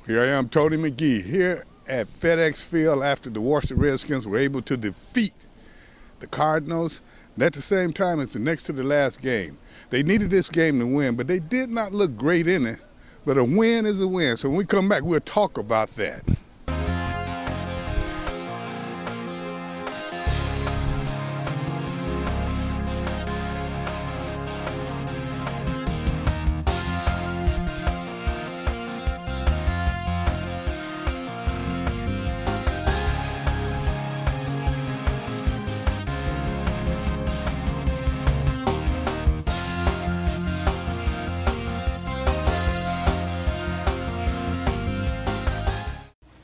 Here I am, Tony McGee, here at FedEx Field after the Washington Redskins were able to defeat the Cardinals. And at the same time, it's next to the last game. They needed this game to win, but they did not look great in it. But a win is a win. So when we come back, we'll talk about that.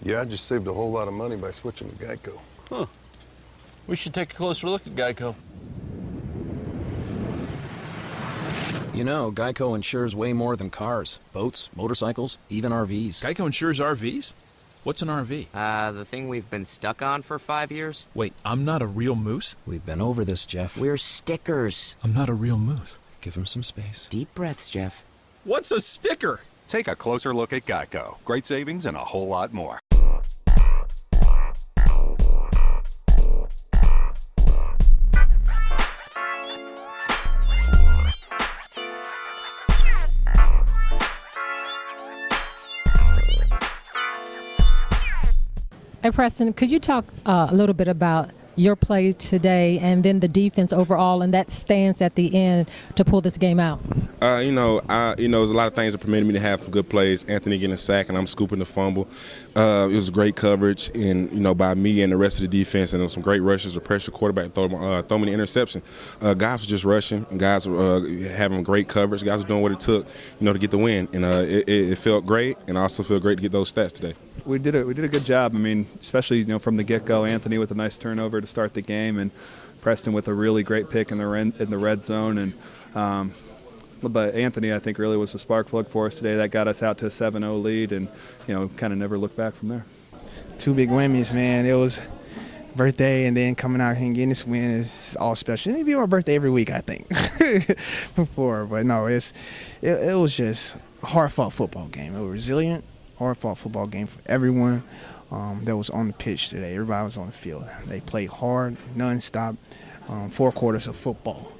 Yeah, I just saved a whole lot of money by switching to Geico. Huh. We should take a closer look at Geico. You know, Geico insures way more than cars, boats, motorcycles, even RVs. Geico insures RVs? What's an RV? The thing we've been stuck on for 5 years. Wait, I'm not a real moose? We've been over this, Jeff. We're stickers. I'm not a real moose. Give him some space. Deep breaths, Jeff. What's a sticker? Take a closer look at Geico. Great savings and a whole lot more. Hey, Preston, could you talk a little bit about your play today and then the defense overall and that stance at the end to pull this game out? There's a lot of things that permitted me to have some good plays. Anthony getting a sack and I'm scooping the fumble. It was great coverage, and by me and the rest of the defense, and there was some great rushes. The pressure quarterback throw me the interception. Guys were just rushing, and guys were having great coverage. Guys were doing what it took, to get the win, and it felt great, and I also feel great to get those stats today. We did a good job. I mean, especially from the get-go, Anthony with a nice turnover to start the game, and Preston with a really great pick in the red zone, and. But Anthony, I think, really was the spark plug for us today. That got us out to a 7-0 lead, and kind of never looked back from there. Two big whammies, man. It was birthday, and then coming out here and getting this win is all special. It'd be my birthday every week, I think, before. But no, it was just a hard-fought football game. It was resilient, hard-fought football game for everyone that was on the pitch today. Everybody was on the field. They played hard, nonstop, 4 quarters of football.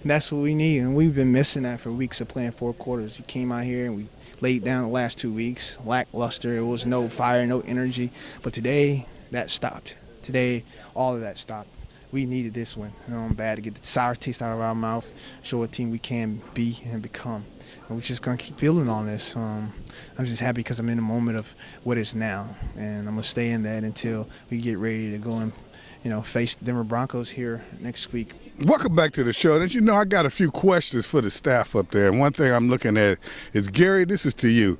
That's what we need, and we've been missing that for weeks of playing 4 quarters. We came out here and we laid down the last 2 weeks, lackluster. It was no fire, no energy. But today, that stopped. Today, all of that stopped. We needed this one. I'm bad to get the sour taste out of our mouth, show a team we can be and become. And we're just going to keep building on this. I'm just happy because I'm in the moment of what is now, and I'm going to stay in that until we get ready to go and face the Denver Broncos here next week. Welcome back to the show. And I got a few questions for the staff up there. And one thing I'm looking at is, Gary, this is to you.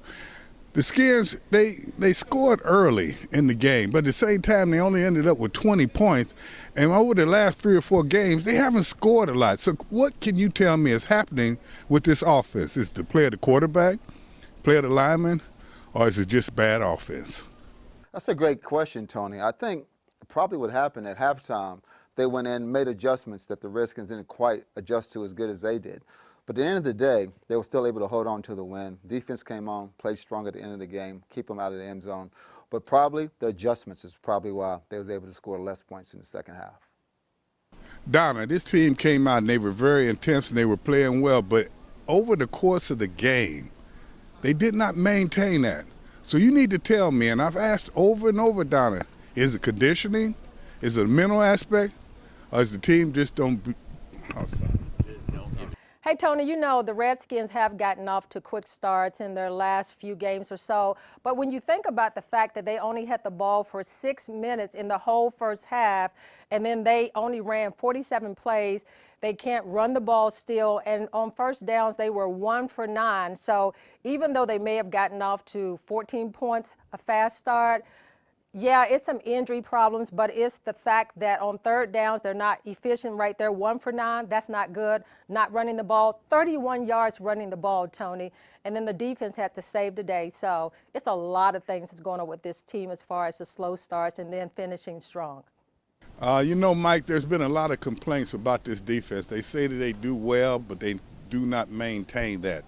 The Skins, they scored early in the game, but at the same time, they only ended up with 20 points. And over the last 3 or 4 games, they haven't scored a lot. So what can you tell me is happening with this offense? Is the player the quarterback, player the lineman, or is it just bad offense? That's a great question, Tony. I think probably what happened at halftime, they went in and made adjustments that the Redskins didn't quite adjust to as good as they did. But at the end of the day, they were still able to hold on to the win. Defense came on, played strong at the end of the game, keep them out of the end zone. But probably the adjustments is probably why they was able to score less points in the second half. Donna, this team came out and they were very intense and they were playing well, but over the course of the game, they did not maintain that. So you need to tell me, and I've asked over and over, Donna, is it conditioning? Is it a mental aspect? Or is the team just don't Hey, Tony, the Redskins have gotten off to quick starts in their last few games or so. But when you think about the fact that they only had the ball for 6 minutes in the whole first half, and then they only ran 47 plays, they can't run the ball still. And on first downs, they were 1 for 9. So even though they may have gotten off to 14 points, a fast start, yeah, it's some injury problems, but it's the fact that on third downs, they're not efficient right there. 1 for 9, that's not good. Not running the ball, 31 yards running the ball, Tony. And then the defense had to save the day. So it's a lot of things that's going on with this team as far as the slow starts and then finishing strong. Mike, there's been a lot of complaints about this defense. They say that they do well, but they do not maintain that.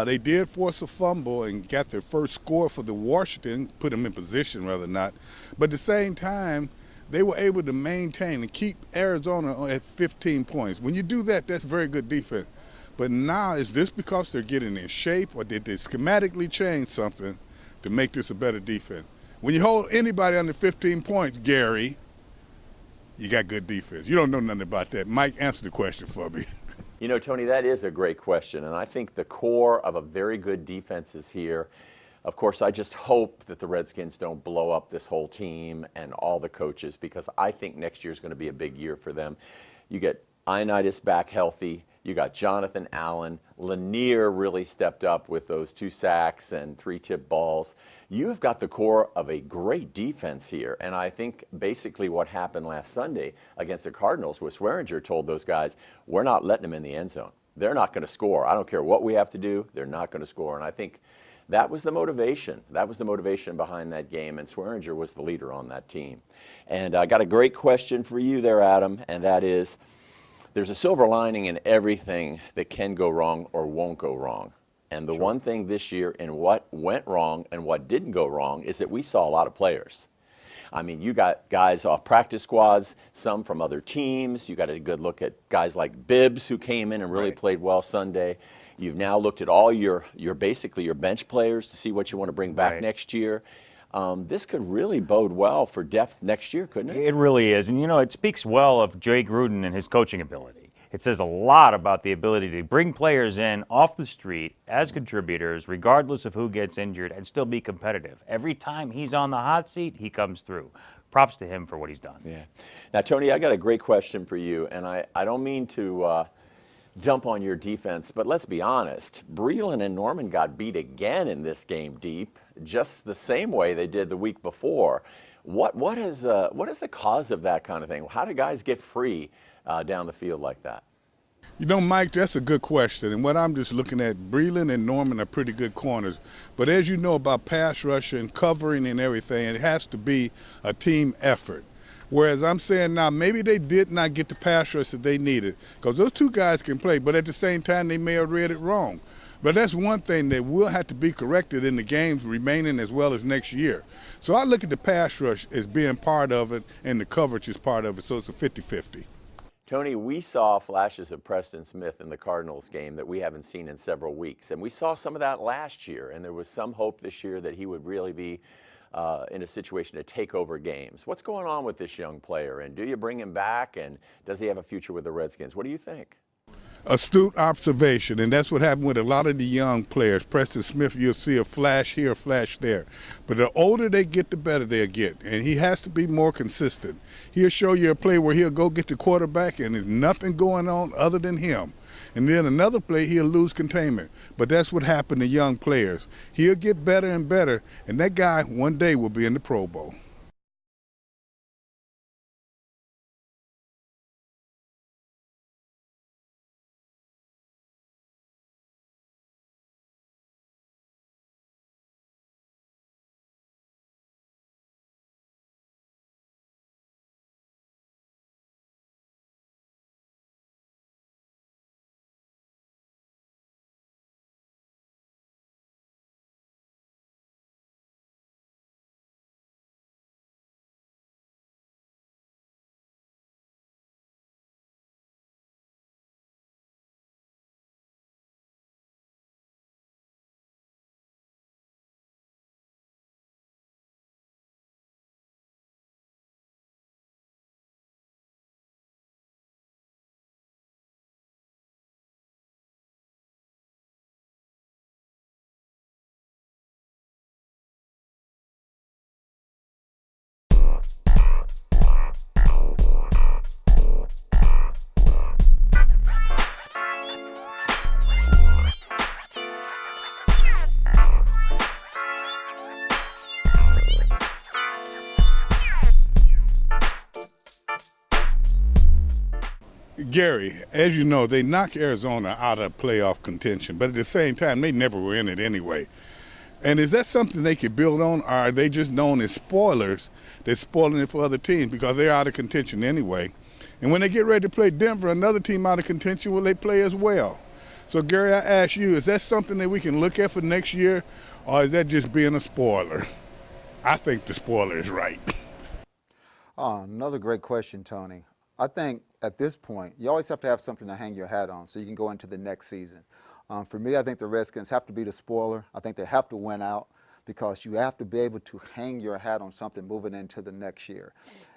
They did force a fumble and got their first score for the Washington, put them in position rather not. But at the same time, they were able to maintain and keep Arizona at 15 points. When you do that, that's very good defense. But now, is this because they're getting in shape, or did they schematically change something to make this a better defense? When you hold anybody under 15 points, Gary, you got good defense. You don't know nothing about that. Mike, answer the question for me. You know, Tony, that is a great question, and I think the core of a very good defense is here. Of course, I just hope that the Redskins don't blow up this whole team and all the coaches, because I think next year is going to be a big year for them. You get Ioannidis back healthy. You got Jonathan Allen. Lanier really stepped up with those 2 sacks and 3 tip balls. You have got the core of a great defense here. And I think basically what happened last Sunday against the Cardinals was Swearinger told those guys, we're not letting them in the end zone. They're not going to score. I don't care what we have to do. They're not going to score. And I think that was the motivation. That was the motivation behind that game, and Swearinger was the leader on that team. And I got a great question for you there, Adam, and that is, there's a silver lining in everything that can go wrong or won't go wrong. And the one thing this year in what went wrong and what didn't go wrong is that we saw a lot of players. I mean, you got guys off practice squads, some from other teams. You got a good look at guys like Bibbs, who came in and really played well Sunday. You've now looked at all your basically your bench players to see what you want to bring back next year. This could really bode well for depth next year, couldn't it? It really is. And, you know, it speaks well of Jay Gruden and his coaching ability. It says a lot about the ability to bring players in off the street as contributors, regardless of who gets injured, and still be competitive. Every time he's on the hot seat, he comes through. Props to him for what he's done. Yeah. Now, Tony, I got a great question for you, and I don't mean to dump on your defense, but let's be honest. Breeland and Norman got beat again in this game deep, just the same way they did the week before. What is the cause of that kind of thing? How do guys get free down the field like that? You know, Mike, that's a good question. And what I'm just looking at, Breeland and Norman are pretty good corners. But as you know about pass rush and covering and everything, it has to be a team effort. Whereas I'm saying now, maybe they did not get the pass rush that they needed, because those 2 guys can play, but at the same time, they may have read it wrong. But that's one thing that will have to be corrected in the games remaining as well as next year. So I look at the pass rush as being part of it, and the coverage is part of it, so it's a 50-50. Tony, we saw flashes of Preston Smith in the Cardinals game that we haven't seen in several weeks. And we saw some of that last year, and there was some hope this year that he would really be in a situation to take over games. What's going on with this young player, and do you bring him back, and does he have a future with the Redskins? What do you think? Astute observation, and that's what happened with a lot of the young players. Preston Smith, you'll see a flash here, a flash there. But the older they get, the better they'll get, and he has to be more consistent. He'll show you a play where he'll go get the quarterback, and there's nothing going on other than him. And then another play, he'll lose containment. But that's what happened to young players. He'll get better and better, and that guy one day will be in the Pro Bowl. Gary, as you know, they knocked Arizona out of playoff contention, but at the same time, they never were in it anyway. And is that something they could build on, or are they just known as spoilers? They're spoiling it for other teams because they're out of contention anyway. And when they get ready to play Denver, another team out of contention, will they play as well? So, Gary, I ask you, is that something that we can look at for next year, or is that just being a spoiler? I think the spoiler is right. Oh, another great question, Tony. I think at this point, you always have to have something to hang your hat on so you can go into the next season. For me, I think the Redskins have to be the spoiler. I think they have to win out because you have to be able to hang your hat on something moving into the next year.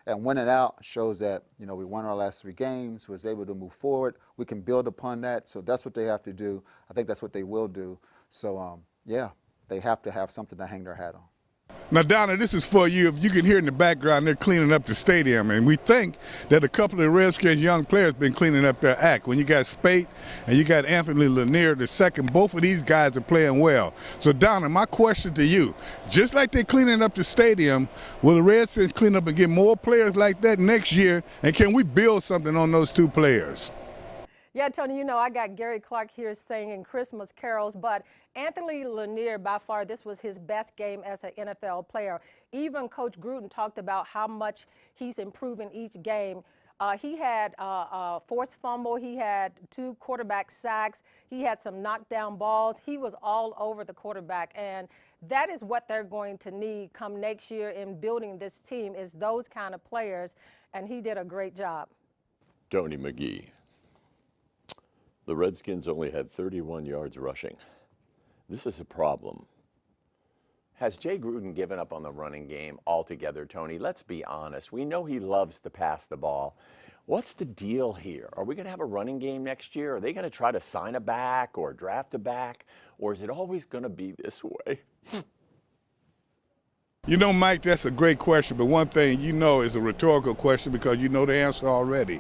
And winning out shows that, you know, we won our last 3 games, was able to move forward. We can build upon that. So that's what they have to do. I think that's what they will do. So, yeah, they have to have something to hang their hat on. Now, Donna, this is for you. If you can hear in the background, they're cleaning up the stadium. And we think that a couple of the Redskins young players been cleaning up their act. When you got Spate and you got Anthony Lanier the second, both of these guys are playing well. So, Donna, my question to you, just like they're cleaning up the stadium, will the Redskins clean up and get more players like that next year? And can we build something on those 2 players? Yeah, Tony, you know, I got Gary Clark here singing Christmas carols, but Anthony Lanier, by far, this was his best game as an NFL player. Even Coach Gruden talked about how much he's improving each game. He had a forced fumble. He had 2 quarterback sacks. He had some knockdown balls. He was all over the quarterback, and that is what they're going to need come next year in building this team is those kind of players, and he did a great job. Tony McGee. The Redskins only had 31 yards rushing. This is a problem. Has Jay Gruden given up on the running game altogether, Tony? Let's be honest. We know he loves to pass the ball. What's the deal here? Are we going to have a running game next year? Are they going to try to sign a back or draft a back? Or is it always going to be this way? You know, Mike, that's a great question. But one thing you know is a rhetorical question because you know the answer already.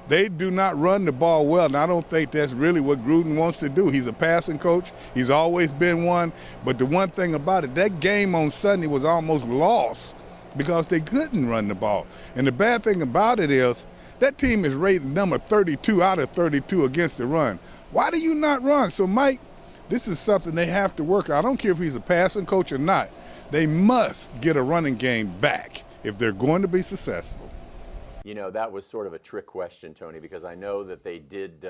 They do not run the ball well, and I don't think that's really what Gruden wants to do. He's a passing coach. He's always been one. But the one thing about it, that game on Sunday was almost lost because they couldn't run the ball. And the bad thing about it is that team is rated number 32 out of 32 against the run. Why do you not run? So, Mike, this is something they have to work on. I don't care if he's a passing coach or not. They must get a running game back if they're going to be successful. You know, that was sort of a trick question, Tony, because I know that they did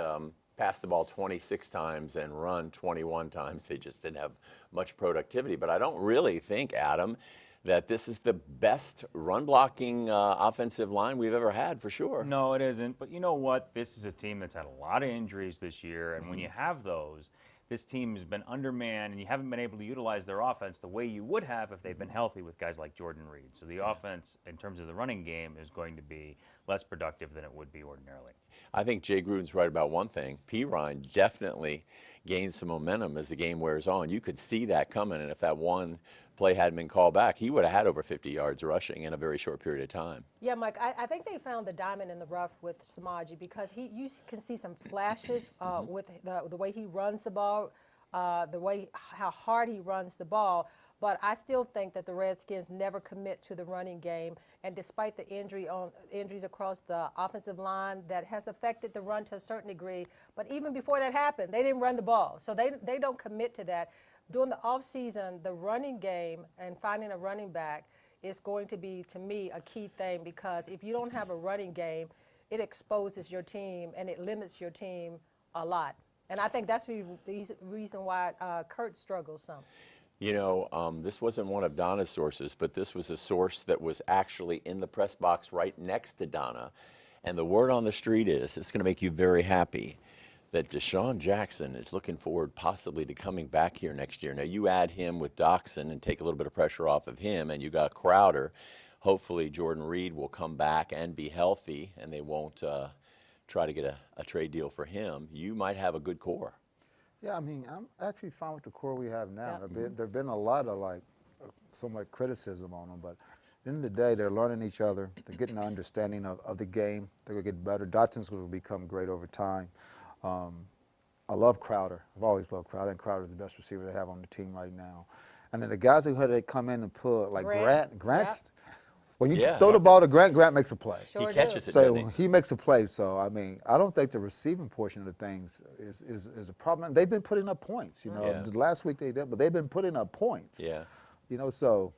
pass the ball 26 times and run 21 times. They just didn't have much productivity. But I don't really think, Adam, that this is the best run-blocking offensive line we've ever had, for sure. No, it isn't. But you know what? This is a team that's had a lot of injuries this year. And when you have those, this team has been undermanned, and you haven't been able to utilize their offense the way you would have if they've been healthy with guys like Jordan Reed. So the offense, in terms of the running game, is going to be less productive than it would be ordinarily. I think Jay Gruden's right about one thing. P. Ryan definitely gained some momentum as the game wears on. You could see that coming, and if that one play hadn't been called back, he would have had over 50 yards rushing in a very short period of time. Yeah, Mike, I think they found the diamond in the rough with Samaji because you can see some flashes with the way he runs the ball, the way how hard he runs the ball. But I still think that the Redskins never commit to the running game, and despite the injuries across the offensive line, that has affected the run to a certain degree. But even before that happened, they didn't run the ball, so they don't commit to that. During the offseason, the running game and finding a running back is going to be, to me, a key thing because if you don't have a running game, it exposes your team and it limits your team a lot. And I think that's the reason why Kurt struggles some. You know, this wasn't one of Donna's sources, but this was a source that was actually in the press box right next to Donna. And the word on the street is, it's going to make you very happy, that Deshaun Jackson is looking forward possibly to coming back here next year. Now, you add him with Doxson and take a little bit of pressure off of him, and you got Crowder. Hopefully, Jordan Reed will come back and be healthy, and they won't try to get a trade deal for him. You might have a good core. Yeah, I mean, I'm actually fine with the core we have now. Yeah. There have been a lot of, somewhat criticism on them, but at the end of the day, they're learning each other. They're getting an understanding of the game. They're going to get better. Dotson's going to become great over time. I love Crowder. I've always loved Crowder. I think Crowder's the best receiver they have on the team right now. And then the guys who had to come in and pull, like Grant's, when you throw the ball to Grant makes a play. Sure he catches it, so he makes a play. So, I mean, I don't think the receiving portion of the things is a problem. They've been putting up points, you know. Last week they did, but they've been putting up points. Yeah. You know, so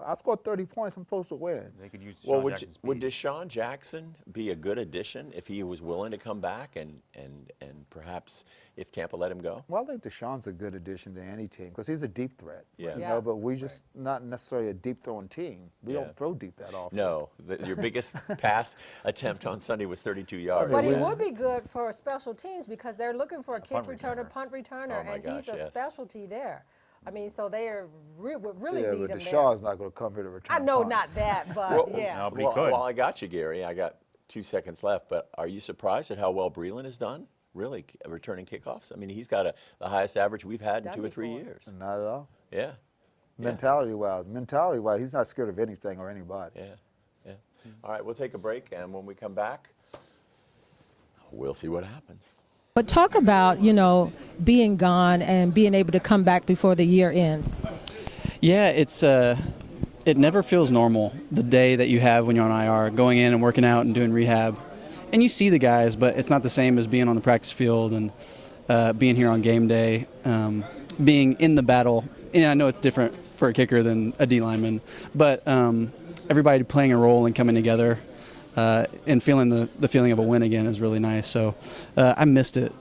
I scored 30 points. I'm supposed to win. They could use Well, Deshaun Jackson's speed. would Deshaun Jackson be a good addition if he was willing to come back and perhaps if Tampa let him go? Well, I think Deshaun's a good addition to any team because he's a deep threat. Yeah. You know, but we just not necessarily a deep throwing team. We don't throw deep that often. No, your biggest pass attempt on Sunday was 32 yards. But he would be good for special teams because they're looking for a kick punt returner, returner. punt returner, Oh, my and gosh, he's a yes. specialty there. I mean, so they are would really Yeah, need but him Deshaun's not going to come here to return there. I know punts. not that, but Well, yeah. No, but he well, could. well, I got you, Gary. I got 2 seconds left, but are you surprised at how well Breland has done? Really, returning kickoffs? I mean, he's got the highest average we've had in 2 or 3 years. Not at all. Yeah. Mentality-wise, he's not scared of anything or anybody. Yeah, yeah. All right, we'll take a break, and when we come back, we'll see what happens. But talk about, being gone and being able to come back before the year ends. Yeah, it never feels normal the day that you have when you're on IR, going in and working out and doing rehab. And you see the guys, but it's not the same as being on the practice field and being here on game day, being in the battle. And I know it's different for a kicker than a D lineman, but everybody playing a role and coming together and feeling the feeling of a win again is really nice. So I missed it,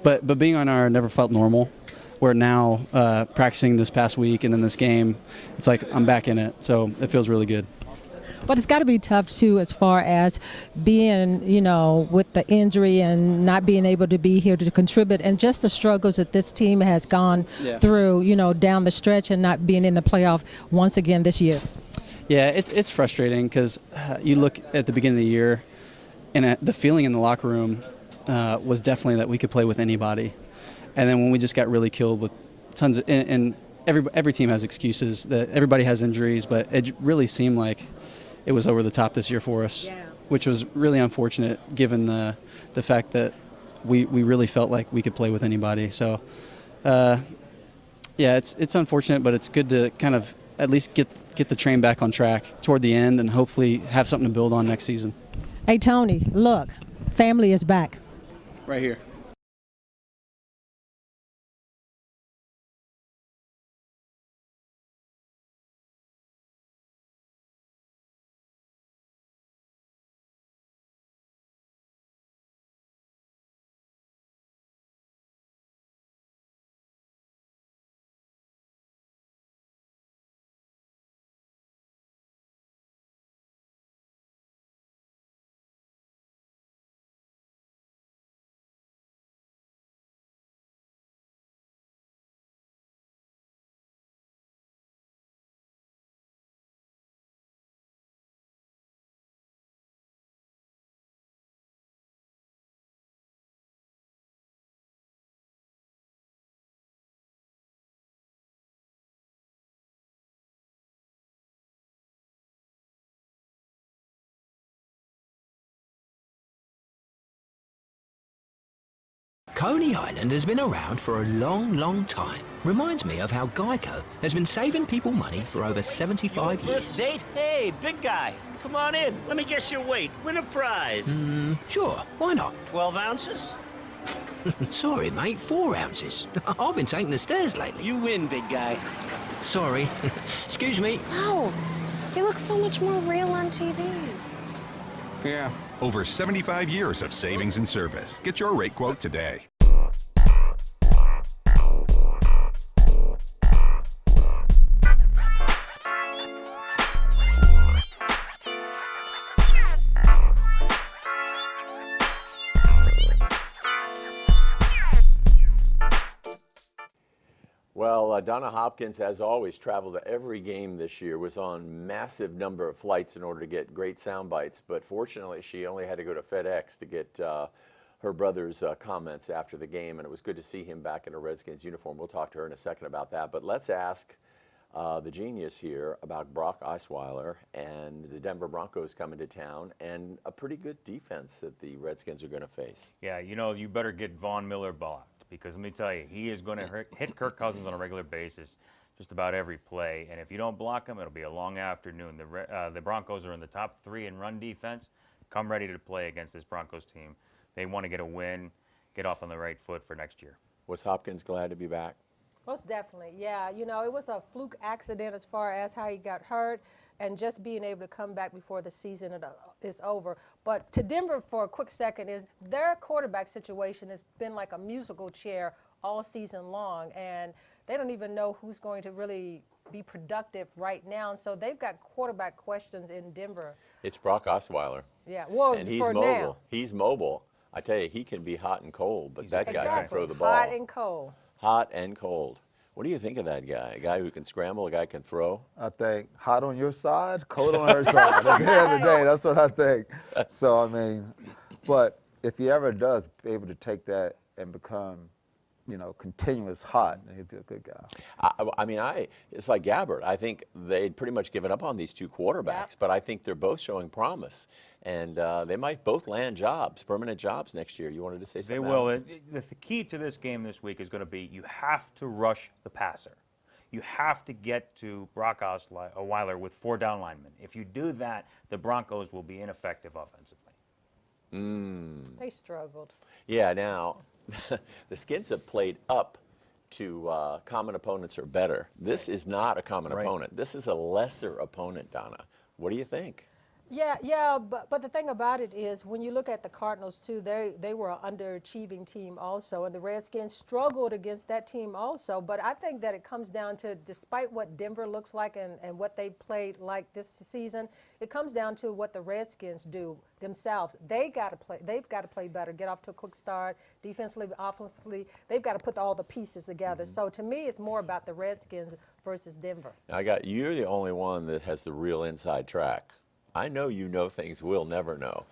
but being on IR never felt normal. We're now practicing this past week and then this game, it's like I'm back in it, so it feels really good. But it's got to be tough, too, as far as being, with the injury and not being able to be here to contribute and just the struggles that this team has gone through, down the stretch and not being in the playoff once again this year. Yeah, it's frustrating because you look at the beginning of the year and the feeling in the locker room was definitely that we could play with anybody. And then when we just got really killed with tons of – and every team has excuses, that everybody has injuries, but it really seemed like it was over the top this year for us, which was really unfortunate given the fact that we really felt like we could play with anybody. So, yeah, it's unfortunate, but it's good to kind of at least get the train back on track toward the end and hopefully have something to build on next season. Hey, Tony, look, family is back. Right here. Coney Island has been around for a long, long time. Reminds me of how Geico has been saving people money for over 75 years. First date? Hey, big guy, come on in. Let me guess your weight. Win a prize. Sure, why not? 12 ounces? Sorry, mate, 4 ounces. I've been taking the stairs lately. You win, big guy. Sorry. Excuse me. Wow, he looks so much more real on TV. Yeah. Over 75 years of savings and service. Get your rate quote today. Well, Donna Hopkins, as always, traveled to every game this year, was on massive number of flights in order to get great sound bites, but fortunately she only had to go to FedEx to get her brother's comments after the game, and it was good to see him back in a Redskins uniform. We'll talk to her in a second about that, but let's ask the genius here about Brock Osweiler and the Denver Broncos coming to town and a pretty good defense that the Redskins are going to face. Yeah, you better get Von Miller blocked. Because let me tell you, he is going to hit Kirk Cousins on a regular basis just about every play. And if you don't block him, it'll be a long afternoon. The Broncos are in the top 3 in run defense. Come ready to play against this Broncos team. They want to get a win, get off on the right foot for next year. Was Hopkins glad to be back? Most definitely, yeah. You know, it was a fluke accident as far as how he got hurt and just being able to come back before the season is over. But to Denver for a quick second is their quarterback situation has been like a musical chair all season long, and they don't even know who's going to really be productive right now. And so they've got quarterback questions in Denver. It's Brock Osweiler. Yeah, well, and he's for mobile. now. He's mobile. I tell you, he can be hot and cold, but that guy can throw the ball. Hot and cold. Hot and cold. What do you think of that guy? A guy who can scramble, a guy who can throw? I think hot on your side, cold on her side. At the end of the day, that's what I think. So, I mean, but if he ever does be able to take that and become, you know, continuous hot, he'd be a good guy. I mean, it's like Gabbert. I think they'd pretty much given up on these two quarterbacks, but I think they're both showing promise. And they might both land jobs, permanent jobs next year. You wanted to say something? They will. The key to this game this week is going to be you have to rush the passer. You have to get to Brock Osweiler with 4 down linemen. If you do that, the Broncos will be ineffective offensively. They struggled. Yeah, now, the Skins have played up to common opponents or better. This is not a common opponent. This is a lesser opponent, Donna. What do you think? Yeah, but the thing about it is when you look at the Cardinals too, they were an underachieving team also, and the Redskins struggled against that team also. But I think that it comes down to, despite what Denver looks like and what they played like this season, it comes down to what the Redskins do themselves. They've got to play better, get off to a quick start, defensively, offensively. They've got to put all the pieces together. So to me, it's more about the Redskins versus Denver. You're the only one that has the real inside track. I know you know things we'll never know.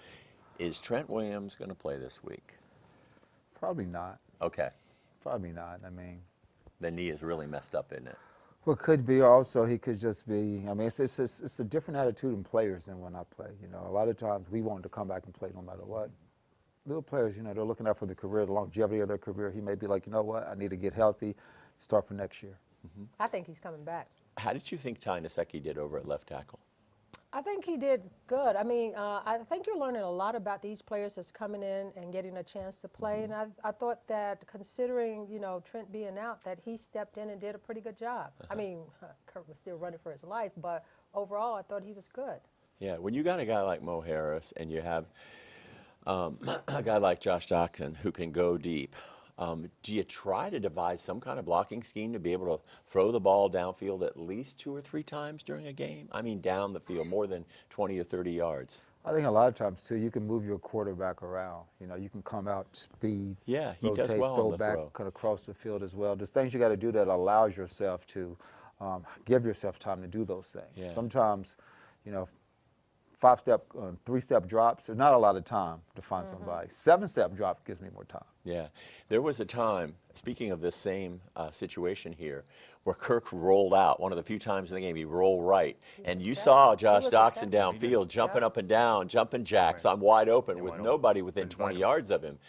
Is Trent Williams going to play this week? Probably not. Okay. Probably not. I mean, the knee is really messed up, isn't it? Well, could be also he could just be. I mean, it's a different attitude in players than when I play. You know, a lot of times we want to come back and play no matter what. Little players, you know, they're looking out for the career, the longevity of their career. He may be like, you know what, I need to get healthy, start for next year. I think he's coming back. How did you think Ty Nsekhe did over at left tackle? I think he did good. I mean, I think you're learning a lot about these players that's coming in and getting a chance to play. And I thought that considering, you know, Trent being out, that he stepped in and did a pretty good job. I mean, Kurt was still running for his life, but overall I thought he was good. Yeah, when you got a guy like Mo Harris and you have a guy like Josh Doctson who can go deep, do you try to devise some kind of blocking scheme to be able to throw the ball downfield at least 2 or 3 times during a game? I mean, down the field, more than 20 or 30 yards. I think a lot of times, too, you can move your quarterback around. You know, you can come out, speed, yeah, he rotate, does well throw on the back, throw. kind of across the field as well. There's things you got to do that allows yourself to give yourself time to do those things. Yeah. Sometimes, you know, 5-step, 3-step drops, there's not a lot of time to find somebody. 7-step drop gives me more time. Yeah. There was a time, speaking of this same situation here, where Kirk rolled out. One of the few times in the game he rolled right. And you saw Josh Doctson downfield jumping up and down, jumping jacks on wide open with nobody within 20 yards of him.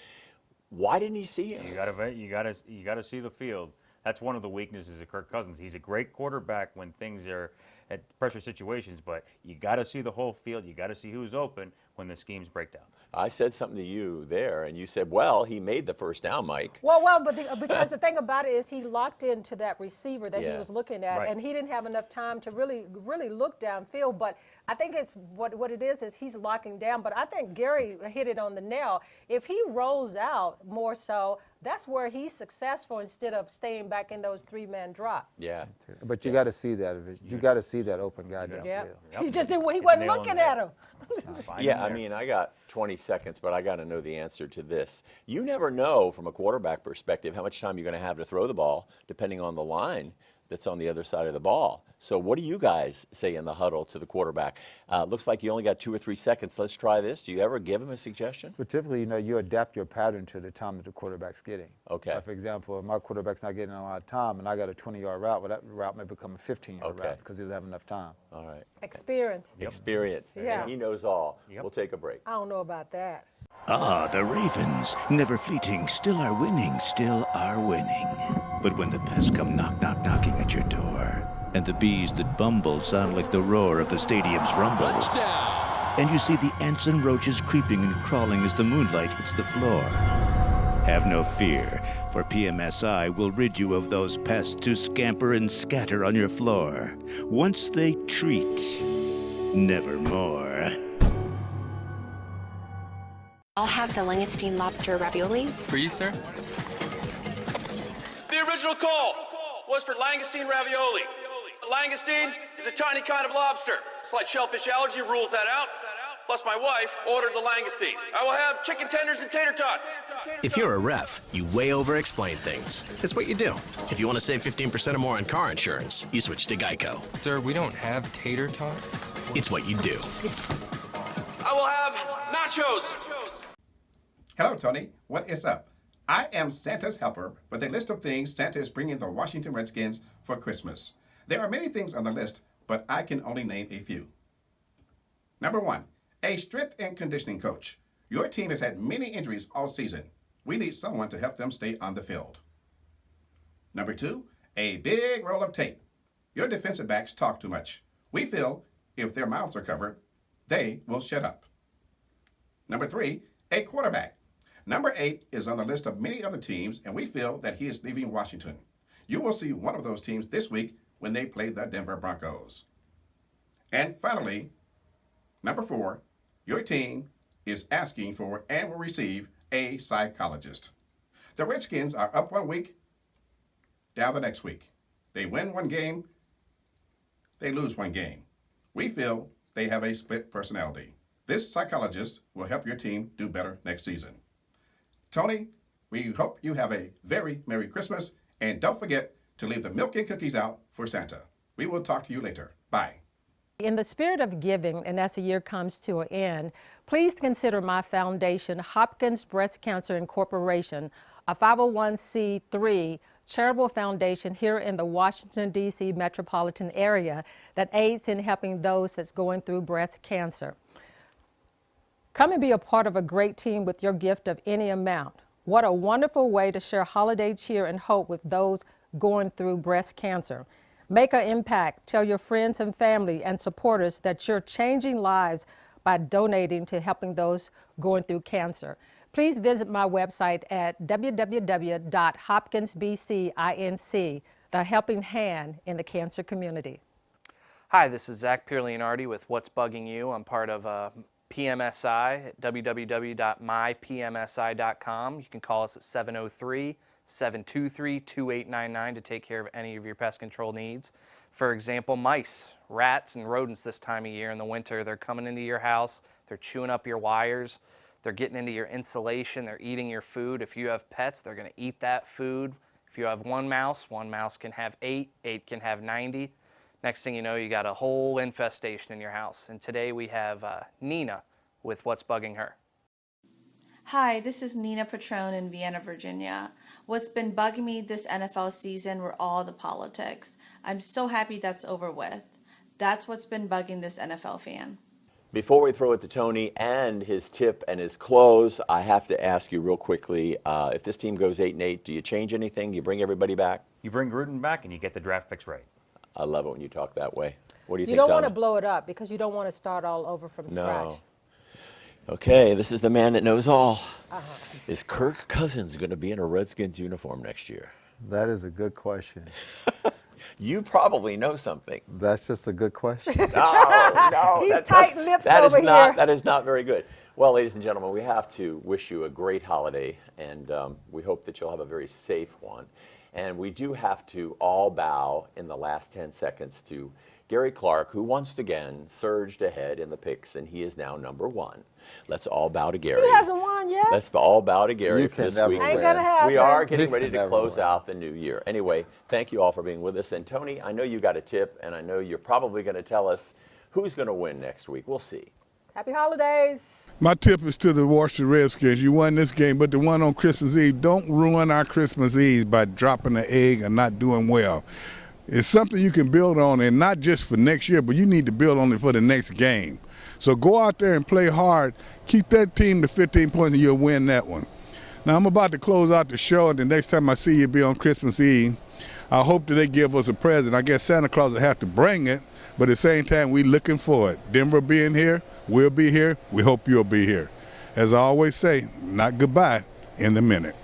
Why didn't he see him? You gotta see the field. That's one of the weaknesses of Kirk Cousins. He's a great quarterback when things are at pressure situations, but you got to see the whole field. You got to see who's open when the schemes break down. I said something to you there, and you said, well, he made the first down, Mike. Well, but because the thing about it is he locked into that receiver that he was looking at, and he didn't have enough time to really look downfield. But I think it's what it is he's locking down. But I think Gary hit it on the nail. If he rolls out more so, that's where he's successful instead of staying back in those 3-man drops. Yeah. But you got to see that. You got to see that open guy downfield. Yeah. He just didn't. He wasn't looking at him. Yeah, I mean, I got 20 seconds, but I got to know the answer to this. You never know from a quarterback perspective how much time you're going to have to throw the ball, depending on the line that's on the other side of the ball. So what do you guys say in the huddle to the quarterback? Looks like you only got 2 or 3 seconds. Let's try this. Do you ever give him a suggestion? But typically, you know, you adapt your pattern to the time that the quarterback's getting. Okay. Like for example, if my quarterback's not getting a lot of time and I got a 20-yard route, well, that route may become a 15-yard route because he doesn't have enough time. All right. Experience. Experience. Yeah. And he knows all. We'll take a break. I don't know about that. Ah, the Ravens, never fleeting, still are winning, still are winning. But when the pests come knocking at your door, and the bees that bumble sound like the roar of the stadium's rumble, and you see the ants and roaches creeping and crawling as the moonlight hits the floor, Have no fear, for PMSI will rid you of those pests to scamper and scatter on your floor. Once they treat, nevermore. I'll have the langoustine lobster ravioli. For you, sir? The original call was for langoustine ravioli. Langoustine is a tiny kind of lobster. Slight shellfish allergy rules that out. Plus, my wife ordered the langoustine. I will have chicken tenders and tater tots. If you're a ref, you way over-explain things. It's what you do. If you want to save 15% or more on car insurance, you switch to Geico. Sir, we don't have tater tots. It's what you do. I will have nachos. Hello, Tony. What is up? I am Santa's helper with a list of things Santa is bringing the Washington Redskins for Christmas. There are many things on the list, but I can only name a few. Number 1, a strength and conditioning coach. Your team has had many injuries all season. We need someone to help them stay on the field. Number 2, a big roll of tape. Your defensive backs talk too much. We feel if their mouths are covered, they will shut up. Number 3, a quarterback. Number 8 is on the list of many other teams, and we feel that he is leaving Washington. You will see one of those teams this week when they play the Denver Broncos. And finally, number 4, your team is asking for and will receive a psychologist. The Redskins are up one week, down the next week. They win one game, they lose one game. We feel they have a split personality. This psychologist will help your team do better next season. Tony, we hope you have a very Merry Christmas, and don't forget to leave the milk and cookies out for Santa. We will talk to you later. Bye. In the spirit of giving, and as the year comes to an end, please consider my foundation, Hopkins Breast Cancer Incorporation, a 501c3 charitable foundation here in the Washington, D.C. metropolitan area that aids in helping those that's going through breast cancer. Come and be a part of a great team with your gift of any amount. What a wonderful way to share holiday cheer and hope with those going through breast cancer. Make an impact. Tell your friends and family and supporters that you're changing lives by donating to helping those going through cancer. Please visit my website at www.hopkinsbcinc, the helping hand in the cancer community. Hi, this is Zach Pierleonardi with What's Bugging You. I'm part of PMSI at www.mypmsi.com. You can call us at 703-723-2899 to take care of any of your pest control needs. For example, mice, rats, and rodents this time of year in the winter, they're coming into your house, they're chewing up your wires, they're getting into your insulation, they're eating your food. If you have pets, they're going to eat that food. If you have one mouse can have 8, 8 can have 90. Next thing you know, you got a whole infestation in your house. And today we have Nina with What's Bugging Her. Hi, this is Nina Patrone in Vienna, Virginia. What's been bugging me this NFL season were all the politics. I'm so happy that's over with. That's what's been bugging this NFL fan. Before we throw it to Tony and his tip and his close, I have to ask you real quickly, if this team goes 8-8, do you change anything? Do you bring everybody back? You bring Gruden back and you get the draft picks right. I love it when you talk that way. What do you think, You don't want Donna? to blow it up because you don't want to start all over from scratch. No. Okay, this is the man that knows all. Is Kirk Cousins going to be in a Redskins uniform next year? That is a good question. You probably know something. That's just a good question. No, He's tight lips over here. That is not very good. Well, ladies and gentlemen, we have to wish you a great holiday, and we hope that you'll have a very safe one. And we do have to all bow in the last 10 seconds to Gary Clark, who once again surged ahead in the picks, and he is now number 1. Let's all bow to Gary. He hasn't won yet. Let's all bow to Gary You for can this never week. Ain't gonna happen. We are getting You ready can to never close win. out the new year. Anyway, thank you all for being with us. And Tony, I know you got a tip, and I know you're probably going to tell us who's going to win next week. We'll see. Happy holidays. My tip is to the Washington Redskins. You won this game, but the one on Christmas Eve, don't ruin our Christmas Eve by dropping the egg and not doing well. It's something you can build on, and not just for next year, but you need to build on it for the next game. So go out there and play hard. Keep that team to 15 points, and you'll win that one. Now, I'm about to close out the show, and the next time I see you be on Christmas Eve. I hope that they give us a present. I guess Santa Claus will have to bring it, but at the same time, we're looking for it. Denver being here, we'll be here. We hope you'll be here. As I always say, not goodbye, in the minute.